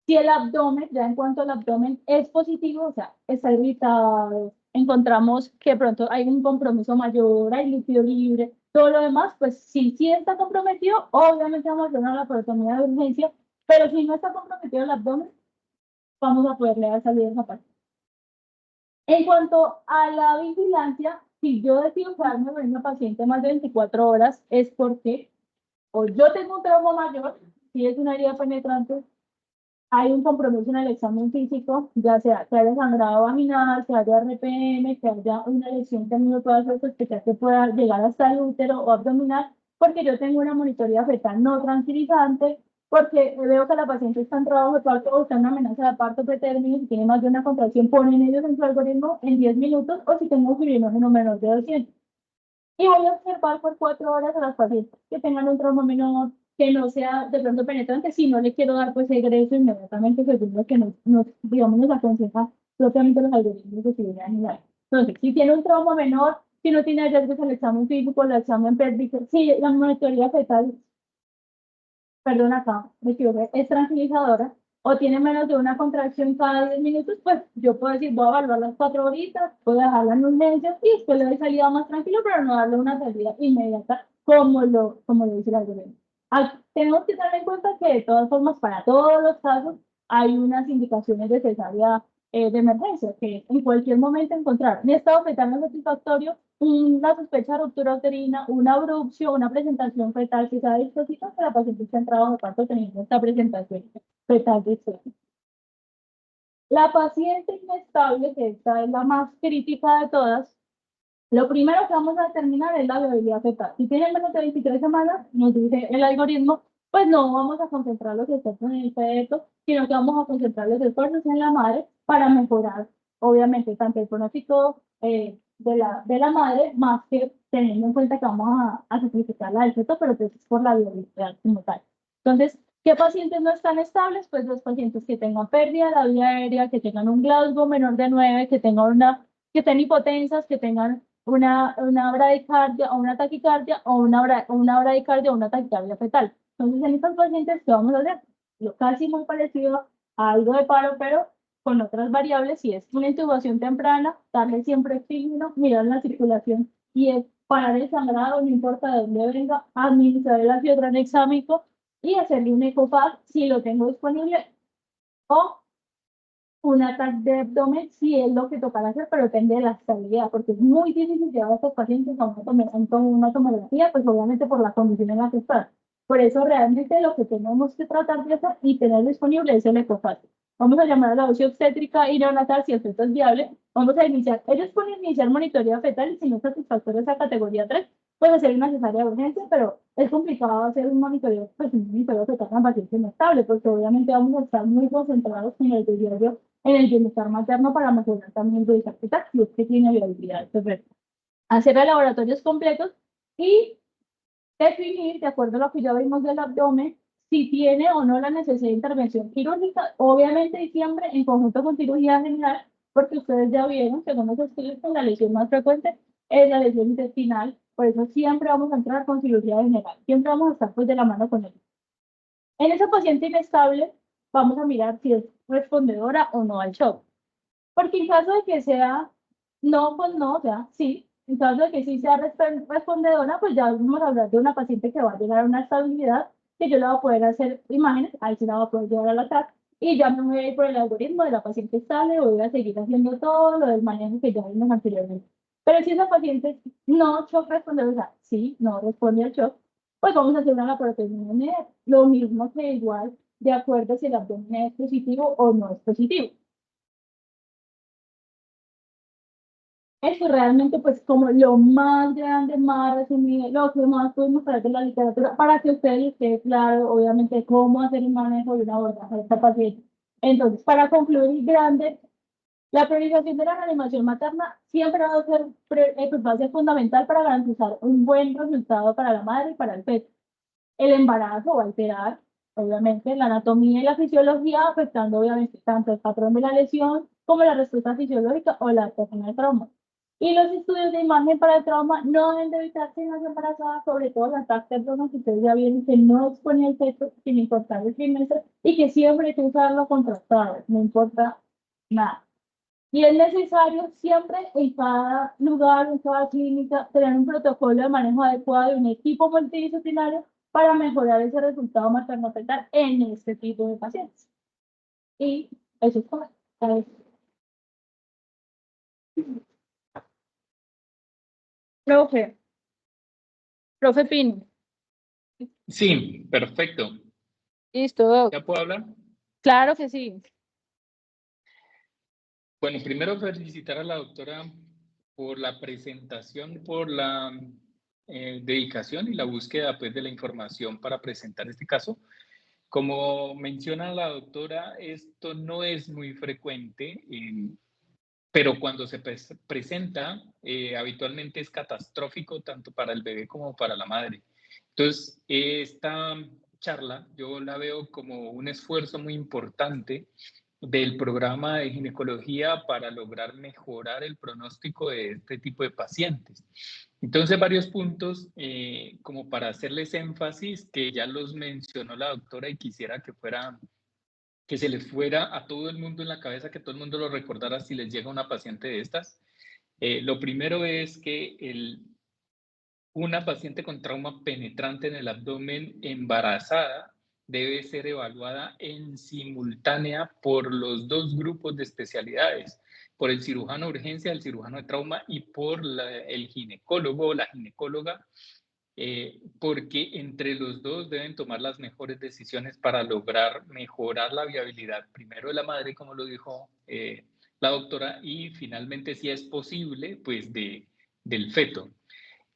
Si el abdomen, ya en cuanto al abdomen es positivo, o sea, está irritado, encontramos que pronto hay un compromiso mayor, hay líquido libre, todo lo demás, pues sí está comprometido, obviamente vamos a hacer una laparotomía de urgencia, pero si no está comprometido el abdomen, vamos a poderle dar salida a esa parte. En cuanto a la vigilancia, si yo decido quedarme con una paciente más de 24 horas, es porque o yo tengo un trauma mayor, si es una herida penetrante, hay un compromiso en el examen físico, ya sea que haya sangrado vaginal, que haya RPM, que haya una lesión que a mí me pueda hacer sospechar que pueda llegar hasta el útero o abdominal, porque yo tengo una monitoría fetal no tranquilizante, porque veo que la paciente está en trabajo de parto o está en una amenaza de parto pretérmino, si tiene más de una contracción, ponen ellos en su algoritmo en 10 minutos, o si tengo un fibrinogen menor de 200. Y voy a observar por 4 horas a las pacientes que tengan un trauma menor, que no sea de pronto penetrante, si no le quiero dar pues egreso inmediatamente, según lo que digamos, nos aconseja propiamente los algoritmos de seguridad general. Entonces, si tiene un trauma menor, si no tiene hallazgos al examen físico, el examen pélvico, si la monitoría fetal, perdón acá, me equivoqué, es tranquilizadora, o tiene menos de una contracción cada 10 minutos, pues yo puedo decir, voy a evaluar las 4 horitas, puedo dejarla en urgencias y después le doy salida más tranquilo, pero no darle una salida inmediata como lo dice el algoritmo. Tenemos que tener en cuenta que de todas formas, para todos los casos, hay unas indicaciones de cesárea de emergencia, que en cualquier momento encontrar un estado fetal no satisfactorio, una sospecha de ruptura uterina, una abrupción, una presentación fetal que sea dispositiva, que la paciente está en trabajo de parto teniendo esta presentación fetal distóxica. La paciente inestable, que esta es la más crítica de todas, lo primero que vamos a determinar es la viabilidad fetal. Si tiene menos de 23 semanas, nos dice el algoritmo, pues no vamos a concentrar los esfuerzos en el feto, sino que vamos a concentrar los esfuerzos en la madre para mejorar, obviamente, tanto el pronóstico de la madre, más que teniendo en cuenta que vamos a sacrificarla del feto, pero pues es por la viabilidad como tal. Entonces, ¿qué pacientes no están estables? Pues los pacientes que tengan pérdida de la vía aérea, que tengan un Glasgow menor de 9, que estén hipotensas, que tengan una bradicardia o una taquicardia o una bradicardia o una taquicardia fetal. Entonces, en estos pacientes, ¿qué vamos a hacer? Lo casi muy parecido a algo de paro, pero con otras variables, si es una intubación temprana, darle siempre oxígeno, mirar la circulación y es parar el sangrado, no importa de dónde venga, administrar el ácido tranexámico y hacerle un ecopar si lo tengo disponible o un ataque de abdomen si es lo que tocará hacer, pero depende de la estabilidad, porque es muy difícil llevar a estos pacientes a una tomografía, pues obviamente por la condición en la que están. Por eso realmente lo que tenemos que tratar de hacer y tener disponible es el ecofácil. Vamos a llamar a la UCI obstétrica y neonatal si el feto es viable. Vamos a iniciar, ellos pueden iniciar monitoría fetal y si no es satisfactorio esa categoría 3, puede hacer una cesárea de urgencia, pero es complicado hacer un monitoreo, pues un monitoreo fetal en paciente inestable, porque obviamente vamos a estar muy concentrados en el diario en el bienestar materno para mejorar también su discapacidad, si es que tiene viabilidad. Entonces, hacer laboratorios completos y definir, de acuerdo a lo que ya vimos del abdomen, si tiene o no la necesidad de intervención quirúrgica, obviamente diciembre en conjunto con cirugía general, porque ustedes ya vieron, según los estudios, que la lesión más frecuente es la lesión intestinal, por eso siempre vamos a entrar con cirugía general, siempre vamos a estar pues de la mano con él. En esa paciente inestable, vamos a mirar si es respondedora o no al shock. Porque en caso de que sea no, pues no, o sea, sí. En caso de que sí sea respondedora, pues ya vamos a hablar de una paciente que va a llegar a una estabilidad, que yo le voy a poder hacer imágenes, ahí sí la voy a poder llevar a la TAC, y ya me voy a ir por el algoritmo de la paciente estable, voy a seguir haciendo todo lo del manejo que ya vimos anteriormente. Pero si esa paciente no shock respondedora, o sea, sí, no responde al shock, pues vamos a hacer una laparoscopia. Lo mismo que igual, de acuerdo si el abdomen es positivo o no es positivo. Eso realmente, pues, como lo más grande, más resumido, lo que más podemos traer de la literatura, para que a ustedes les quede claro, obviamente, cómo hacer el manejo de una abordaje de esta paciente. Entonces, para concluir, grande, la priorización de la reanimación materna siempre va a ser base fundamental para garantizar un buen resultado para la madre y para el feto. El embarazo va a alterar, obviamente, la anatomía y la fisiología, afectando, obviamente, tanto el patrón de la lesión como la respuesta fisiológica o la adaptación al trauma. Y los estudios de imagen para el trauma no deben de evitarse en las embarazadas, sobre todo las TAC que ustedes ya vieron que no expone el feto sin importar el trimestre y que siempre hay que usarlo contrastado, no importa nada. Y es necesario siempre en cada lugar, en cada clínica, tener un protocolo de manejo adecuado y un equipo multidisciplinario para mejorar ese resultado materno-fetal en este tipo de pacientes. Y eso es todo. Profe, profe Pino. Sí, perfecto. Listo. ¿Ya puedo hablar? Claro que sí. Bueno, primero felicitar a la doctora por la presentación, por la dedicación y la búsqueda pues, de la información para presentar este caso. Como menciona la doctora, esto no es muy frecuente, pero cuando se presenta, habitualmente es catastrófico tanto para el bebé como para la madre. Entonces, esta charla yo la veo como un esfuerzo muy importante del programa de ginecología para lograr mejorar el pronóstico de este tipo de pacientes. Entonces, varios puntos como para hacerles énfasis, que ya los mencionó la doctora y quisiera que se les fuera a todo el mundo en la cabeza, que todo el mundo lo recordara si les llega una paciente de estas. Lo primero es que una paciente con trauma penetrante en el abdomen embarazada debe ser evaluada en simultánea por los dos grupos de especialidades, por el cirujano de urgencia, el cirujano de trauma y por el ginecólogo o la ginecóloga, porque entre los dos deben tomar las mejores decisiones para lograr mejorar la viabilidad, primero de la madre, como lo dijo la doctora, y finalmente, si es posible, pues del feto.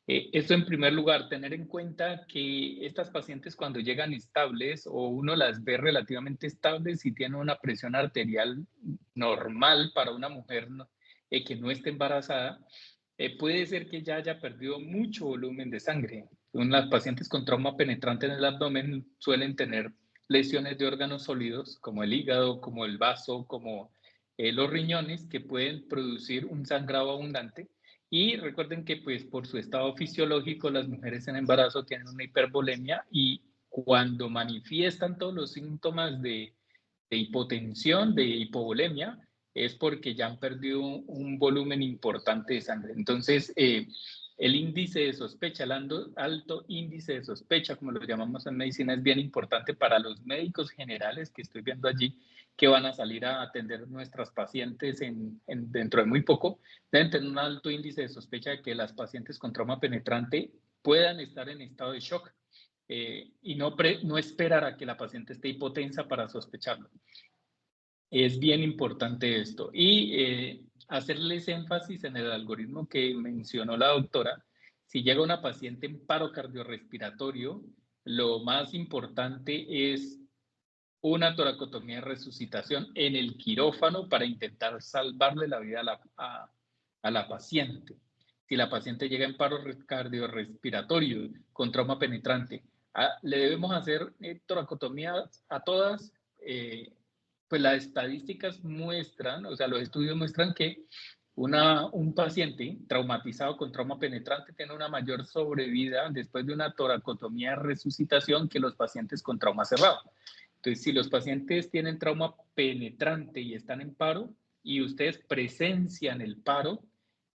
Esto en primer lugar, tener en cuenta que estas pacientes cuando llegan estables o uno las ve relativamente estables y tienen una presión arterial normal para una mujer que no esté embarazada, puede ser que ya haya perdido mucho volumen de sangre. Las pacientes con trauma penetrante en el abdomen suelen tener lesiones de órganos sólidos como el hígado, como el vaso, como los riñones, que pueden producir un sangrado abundante. Y recuerden que pues por su estado fisiológico las mujeres en embarazo tienen una hipervolemia y cuando manifiestan todos los síntomas de hipotensión, de hipovolemia, es porque ya han perdido un volumen importante de sangre. Entonces, el índice de sospecha, el alto índice de sospecha, como lo llamamos en medicina, es bien importante para los médicos generales que estoy viendo allí, que van a salir a atender nuestras pacientes dentro de muy poco. Deben tener un alto índice de sospecha de que las pacientes con trauma penetrante puedan estar en estado de shock y no esperar a que la paciente esté hipotensa para sospecharlo. Es bien importante esto. Y hacerles énfasis en el algoritmo que mencionó la doctora. Si llega una paciente en paro cardiorrespiratorio, lo más importante es una toracotomía de resucitación en el quirófano para intentar salvarle la vida a la paciente. Si la paciente llega en paro cardiorrespiratorio con trauma penetrante, le debemos hacer toracotomía a todas. Pues las estadísticas muestran, o sea, los estudios muestran que un paciente traumatizado con trauma penetrante tiene una mayor sobrevida después de una toracotomía de resucitación que los pacientes con trauma cerrado. Entonces, si los pacientes tienen trauma penetrante y están en paro y ustedes presencian el paro,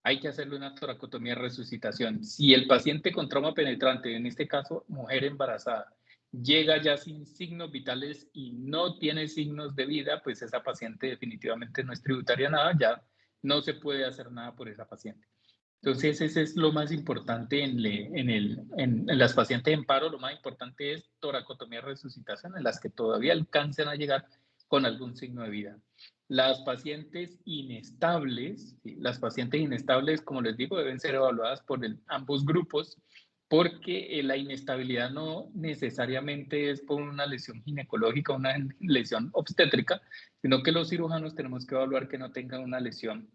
hay que hacerle una toracotomía de resucitación. Si el paciente con trauma penetrante, en este caso mujer embarazada, llega ya sin signos vitales y no tiene signos de vida, pues esa paciente definitivamente no es tributaria nada, ya no se puede hacer nada por esa paciente. Entonces, ese es lo más importante en las pacientes en paro. Lo más importante es toracotomía de resucitación, en las que todavía alcancen a llegar con algún signo de vida. Las pacientes inestables, como les digo, deben ser evaluadas por ambos grupos, porque la inestabilidad no necesariamente es por una lesión ginecológica, una lesión obstétrica, sino que los cirujanos tenemos que evaluar que no tengan una lesión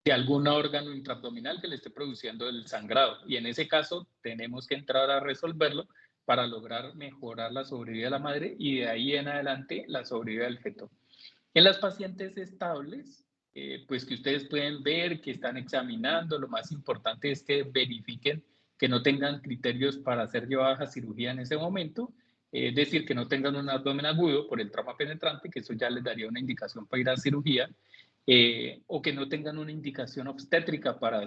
de algún órgano intraabdominal que le esté produciendo el sangrado. Y en ese caso tenemos que entrar a resolverlo para lograr mejorar la sobrevida de la madre y de ahí en adelante la sobrevida del feto. En las pacientes estables, pues que ustedes pueden ver que están examinando, lo más importante es que verifiquen que no tengan criterios para ser llevadas a cirugía en ese momento, es decir, que no tengan un abdomen agudo por el trauma penetrante, que eso ya les daría una indicación para ir a cirugía, o que no tengan una indicación obstétrica para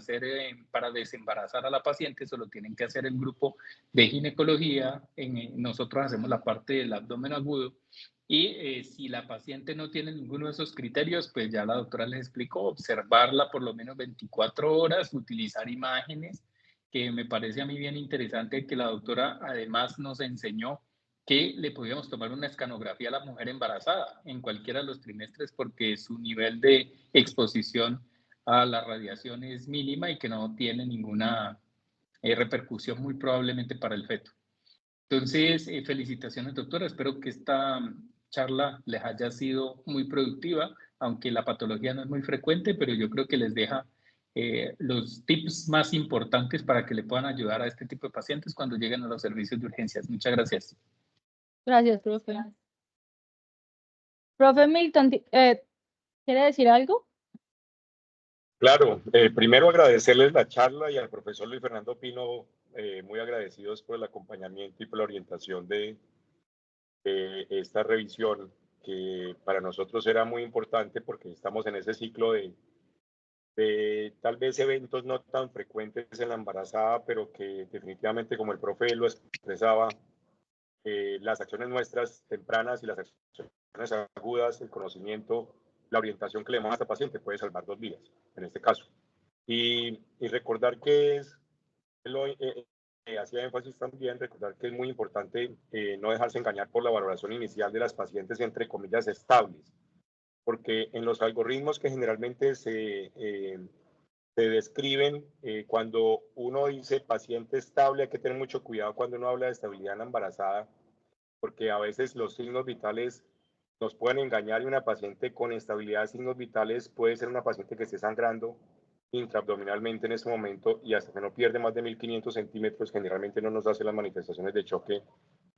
desembarazar a la paciente. Eso lo tienen que hacer el grupo de ginecología. Nosotros hacemos la parte del abdomen agudo. Y si la paciente no tiene ninguno de esos criterios, pues ya la doctora les explicó, observarla por lo menos 24 horas, utilizar imágenes, que me parece a mí bien interesante que la doctora además nos enseñó que le podíamos tomar una escanografía a la mujer embarazada en cualquiera de los trimestres porque su nivel de exposición a la radiación es mínima y que no tiene ninguna repercusión muy probablemente para el feto. Entonces, felicitaciones, doctora. Espero que esta charla les haya sido muy productiva, aunque la patología no es muy frecuente, pero yo creo que les deja los tips más importantes para que le puedan ayudar a este tipo de pacientes cuando lleguen a los servicios de urgencias. Muchas gracias. Gracias, profe. Profe Milton, ¿quiere decir algo? Claro, primero agradecerles la charla y al profesor Luis Fernando Pino, muy agradecidos por el acompañamiento y por la orientación de esta revisión, que para nosotros era muy importante porque estamos en ese ciclo de tal vez eventos no tan frecuentes en la embarazada, pero que definitivamente, como el profe lo expresaba, las acciones nuestras tempranas y las acciones agudas, el conocimiento, la orientación que le damos a esta paciente puede salvar 2 vidas, en este caso. Y recordar que hacía énfasis también, recordar que es muy importante no dejarse engañar por la valoración inicial de las pacientes, entre comillas, estables, porque en los algoritmos que generalmente se describen, cuando uno dice paciente estable, hay que tener mucho cuidado cuando uno habla de estabilidad en la embarazada, porque a veces los signos vitales nos pueden engañar y una paciente con estabilidad de signos vitales puede ser una paciente que esté sangrando intraabdominalmente en ese momento y hasta que no pierde más de 1500 centímetros, generalmente no nos hace las manifestaciones de choque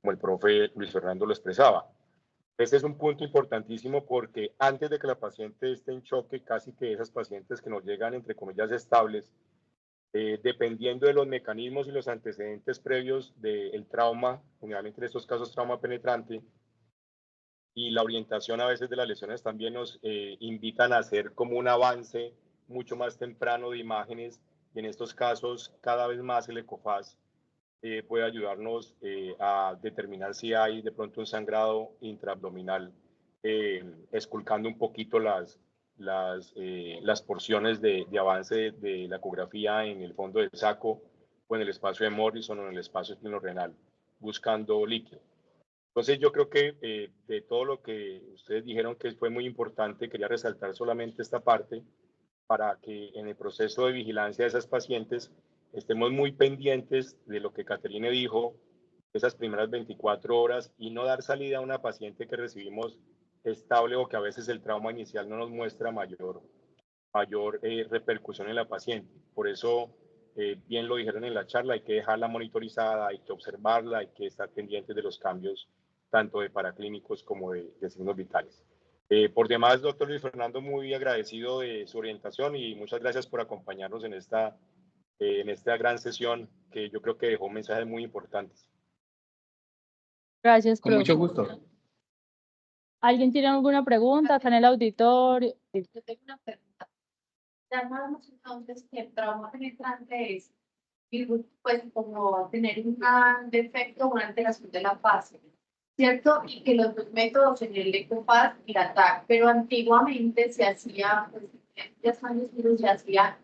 como el profe Luis Fernando lo expresaba. Este es un punto importantísimo porque antes de que la paciente esté en choque, casi que esas pacientes que nos llegan entre comillas estables, dependiendo de los mecanismos y los antecedentes previos del trauma, generalmente en estos casos trauma penetrante, y la orientación a veces de las lesiones también nos invitan a hacer como un avance mucho más temprano de imágenes, y en estos casos cada vez más el ECOFAS puede ayudarnos a determinar si hay de pronto un sangrado intraabdominal, esculcando un poquito las porciones de avance de la ecografía en el fondo del saco o en el espacio de Morrison o en el espacio esplenorenal, buscando líquido. Entonces yo creo que de todo lo que ustedes dijeron que fue muy importante, quería resaltar solamente esta parte para que en el proceso de vigilancia de esas pacientes estemos muy pendientes de lo que Caterine dijo, esas primeras 24 horas, y no dar salida a una paciente que recibimos estable o que a veces el trauma inicial no nos muestra mayor repercusión en la paciente. Por eso, bien lo dijeron en la charla, hay que dejarla monitorizada, hay que observarla, hay que estar pendientes de los cambios tanto de paraclínicos como de signos vitales. Por demás, doctor Luis Fernando, muy agradecido de su orientación y muchas gracias por acompañarnos en esta gran sesión que yo creo que dejó mensajes muy importantes. Gracias, Con profe. mucho gusto. ¿Alguien tiene alguna pregunta acá en el auditorio? Yo tengo una pregunta. Ya sabemos entonces que el trauma penetrante es, pues, como tener un defecto o una alteración de la fase, ¿cierto? Y que los dos métodos en el ECOFAS y la TAC, pero antiguamente se hacía, pues, ya se hacía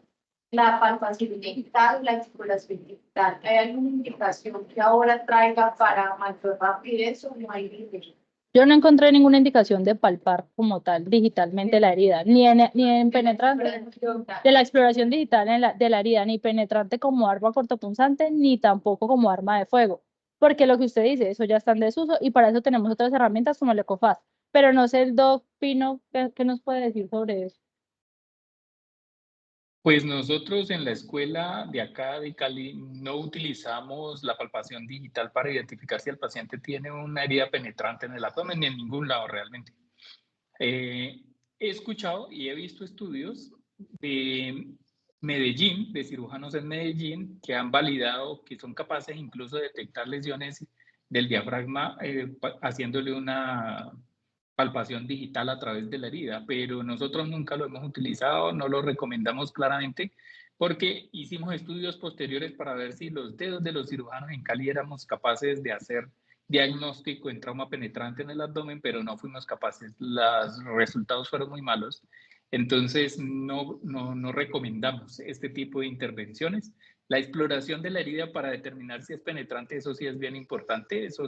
la palpación digital, la exploración digital. ¿Hay alguna indicación que ahora traiga para mayor rapidez o no hay límite? Yo no encontré ninguna indicación de palpar como tal digitalmente la herida, ni en penetrante, de la exploración digital de la herida, ni penetrante como arma cortopunzante, ni tampoco como arma de fuego. Porque lo que usted dice, eso ya está en desuso y para eso tenemos otras herramientas como el ECOFAS. Pero no sé el doc Pino, ¿qué nos puede decir sobre eso? Pues nosotros en la escuela de acá de Cali no utilizamos la palpación digital para identificar si el paciente tiene una herida penetrante en el abdomen ni en ningún lado realmente. He escuchado y he visto estudios de Medellín, de cirujanos en Medellín, que han validado que son capaces incluso de detectar lesiones del diafragma haciéndole una palpación digital a través de la herida, pero nosotros nunca lo hemos utilizado, no lo recomendamos claramente, porque hicimos estudios posteriores para ver si los dedos de los cirujanos en Cali éramos capaces de hacer diagnóstico en trauma penetrante en el abdomen, pero no fuimos capaces, los resultados fueron muy malos. Entonces, no recomendamos este tipo de intervenciones. La exploración de la herida para determinar si es penetrante, eso sí es bien importante. Eso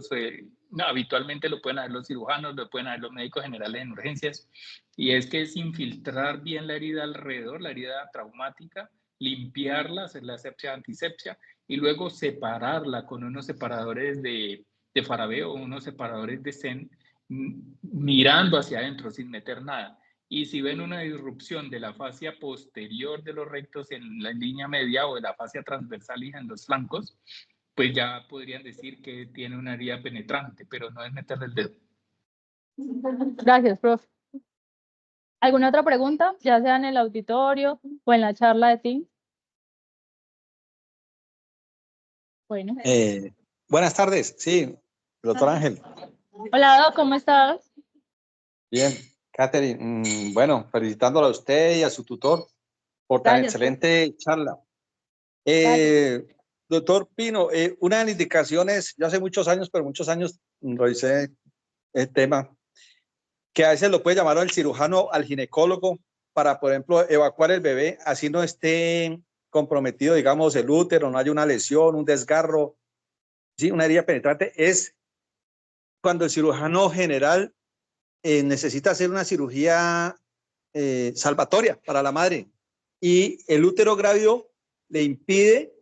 habitualmente lo pueden hacer los cirujanos, lo pueden hacer los médicos generales en urgencias. Y es que es infiltrar bien la herida alrededor, la herida traumática, limpiarla, hacer la asepsia, antisepsia, y luego separarla con unos separadores de Farabeo o unos separadores de Sen, mirando hacia adentro sin meter nada. y si ven una disrupción de la fascia posterior de los rectos en la línea media o de la fascia transversal y en los flancos, pues ya podrían decir que tiene una herida penetrante, pero no es meterle el dedo. Gracias, profe. ¿Alguna otra pregunta, ya sea en el auditorio o en la charla de Teams? Bueno. Buenas tardes, sí, doctor Ángel. Hola, Doc, ¿cómo estás? Bien, Catherine, bueno, felicitándolo a usted y a su tutor por tan Gracias, excelente charla. Doctor Pino, una de las indicaciones, yo hace muchos años, pero muchos años revisé el tema, que a veces lo puede llamar el cirujano al ginecólogo para, por ejemplo, evacuar el bebé, así no esté comprometido, digamos, el útero, no haya una lesión, un desgarro, ¿sí? Una herida penetrante, es cuando el cirujano general necesita hacer una cirugía salvatoria para la madre y el útero grávido le impide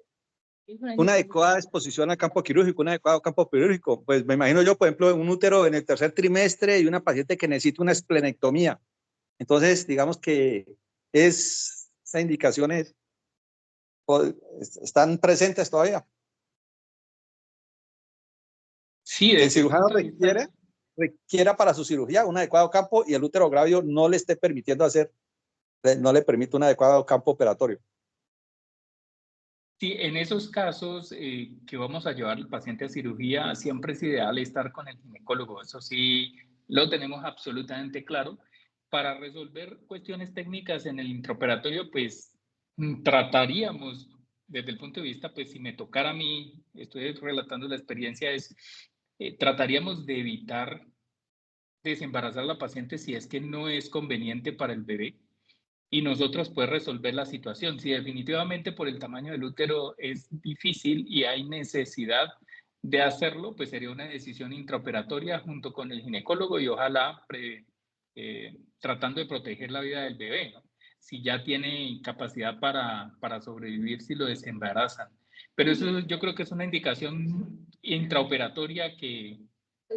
una adecuada exposición al campo quirúrgico, un adecuado campo quirúrgico. Pues me imagino yo, por ejemplo, un útero en el tercer trimestre y una paciente que necesita una esplenectomía. Entonces, digamos que esas indicaciones están presentes todavía. Sí, Que el desde el cirujano punto de vista... requiera para su cirugía un adecuado campo y el útero grávido no le esté permitiendo hacer, no le permite un adecuado campo operatorio. Sí, en esos casos que vamos a llevar al paciente a cirugía, siempre es ideal estar con el ginecólogo. Eso sí, lo tenemos absolutamente claro. Para resolver cuestiones técnicas en el intraoperatorio, pues trataríamos, desde el punto de vista, pues si me tocara a mí, estoy relatando la experiencia, trataríamos de evitar desembarazar a la paciente si es que no es conveniente para el bebé y nosotros pues resolver la situación. Si definitivamente por el tamaño del útero es difícil y hay necesidad de hacerlo, pues sería una decisión intraoperatoria junto con el ginecólogo y ojalá tratando de proteger la vida del bebé, ¿no? Si ya tiene capacidad para sobrevivir si lo desembarazan. Pero eso yo creo que es una indicación intraoperatoria que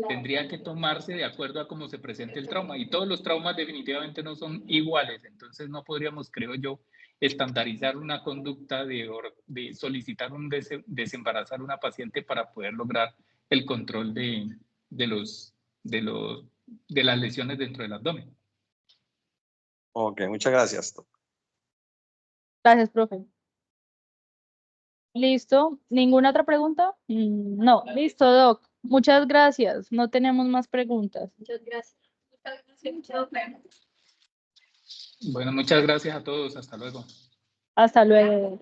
tendría que tomarse de acuerdo a cómo se presente el trauma. Y todos los traumas definitivamente no son iguales. Entonces no podríamos, creo yo, estandarizar una conducta de solicitar un desembarazar a una paciente para poder lograr el control de las lesiones dentro del abdomen. Ok, muchas gracias. Gracias, profe. ¿Listo? ¿Ninguna otra pregunta? No, listo, Doc. Muchas gracias. No tenemos más preguntas. Muchas gracias. Muchas gracias. Bueno, muchas gracias a todos. Hasta luego. Hasta luego.